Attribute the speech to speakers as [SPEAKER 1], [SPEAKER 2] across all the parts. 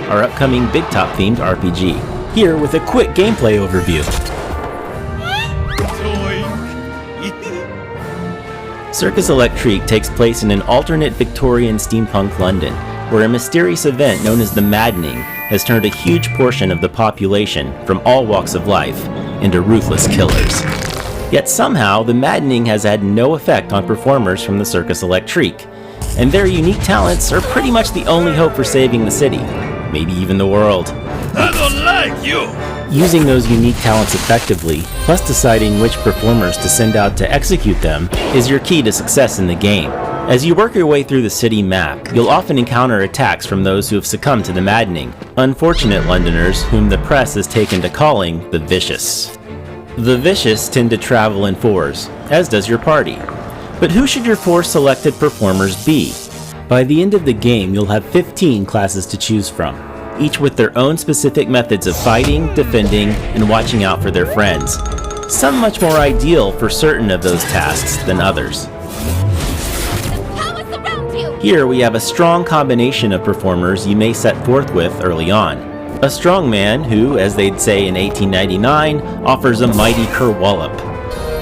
[SPEAKER 1] our upcoming Big Top themed RPG. Here with a quick gameplay overview. Circus Electrique takes place in an alternate Victorian steampunk London, where a mysterious event known as the Maddening has turned a huge portion of the population from all walks of life into ruthless killers. Yet somehow, the Maddening has had no effect on performers from the Circus Electrique, and their unique talents are pretty much the only hope for saving the city, maybe even the world.
[SPEAKER 2] I don't like you!
[SPEAKER 1] Using those unique talents effectively, plus deciding which performers to send out to execute them, is your key to success in the game. As you work your way through the city map, you'll often encounter attacks from those who have succumbed to the Maddening, unfortunate Londoners whom the press has taken to calling the Vicious. The Vicious tend to travel in fours, as does your party. But who should your 4 selected performers be? By the end of the game, you'll have 15 classes to choose from, each with their own specific methods of fighting, defending, and watching out for their friends. Some much more ideal for certain of those tasks than others. Here we have a strong combination of performers you may set forth with early on. A strongman who, as they'd say in 1899, offers a mighty kerwallop.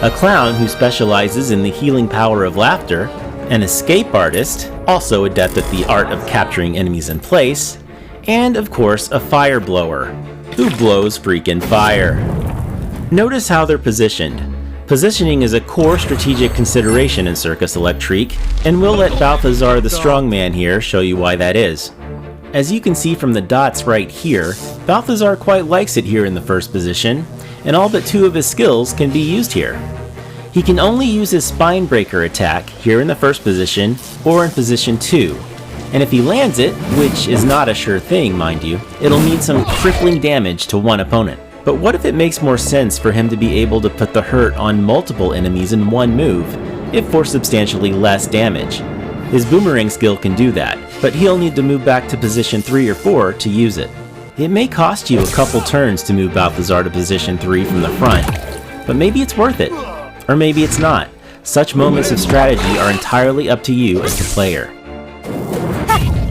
[SPEAKER 1] A clown who specializes in the healing power of laughter. An escape artist, also adept at the art of capturing enemies in place. And of course, a fire blower, who blows freaking fire. Notice how they're positioned. Positioning is a core strategic consideration in Circus Electrique, and we'll let Balthazar the strongman here show you why that is. As you can see from the dots right here, Balthazar quite likes it here in the first position, and all but 2 of his skills can be used here. He can only use his spine breaker attack here in the first position or in position 2. And if he lands it, which is not a sure thing, mind you, it'll need some crippling damage to one opponent. But what if it makes more sense for him to be able to put the hurt on multiple enemies in one move, if for substantially less damage? His boomerang skill can do that, but he'll need to move back to position 3 or 4 to use it. It may cost you a couple turns to move Balthazar to position 3 from the front, but maybe it's worth it. Or maybe it's not. Such moments of strategy are entirely up to you as the player.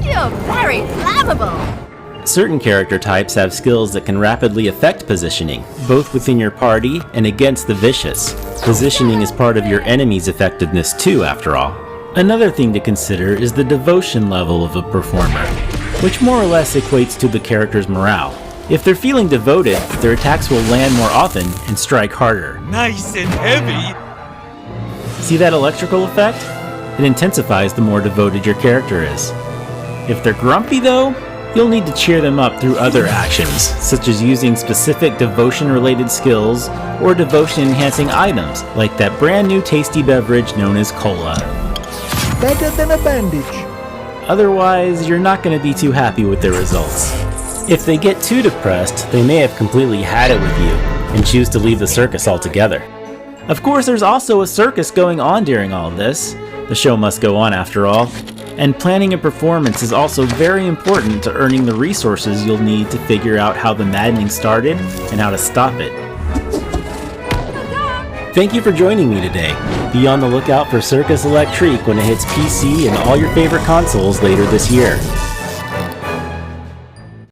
[SPEAKER 3] You're very flammable!
[SPEAKER 1] Certain character types have skills that can rapidly affect positioning, both within your party and against the Vicious. Positioning is part of your enemy's effectiveness too, after all. Another thing to consider is the devotion level of a performer, which more or less equates to the character's morale. If they're feeling devoted, their attacks will land more often and strike harder.
[SPEAKER 2] Nice and heavy!
[SPEAKER 1] See that electrical effect? It intensifies the more devoted your character is. If they're grumpy though, you'll need to cheer them up through other actions, such as using specific devotion-related skills or devotion-enhancing items, like that brand new tasty beverage known as cola.
[SPEAKER 4] Better than a bandage.
[SPEAKER 1] Otherwise, you're not going to be too happy with their results. If they get too depressed, they may have completely had it with you and choose to leave the circus altogether. Of course, there's also a circus going on during all of this. The show must go on after all. And planning a performance is also very important to earning the resources you'll need to figure out how the Maddening started and how to stop it. Thank you for joining me today. Be on the lookout for Circus Electrique when it hits PC and all your favorite consoles later this year.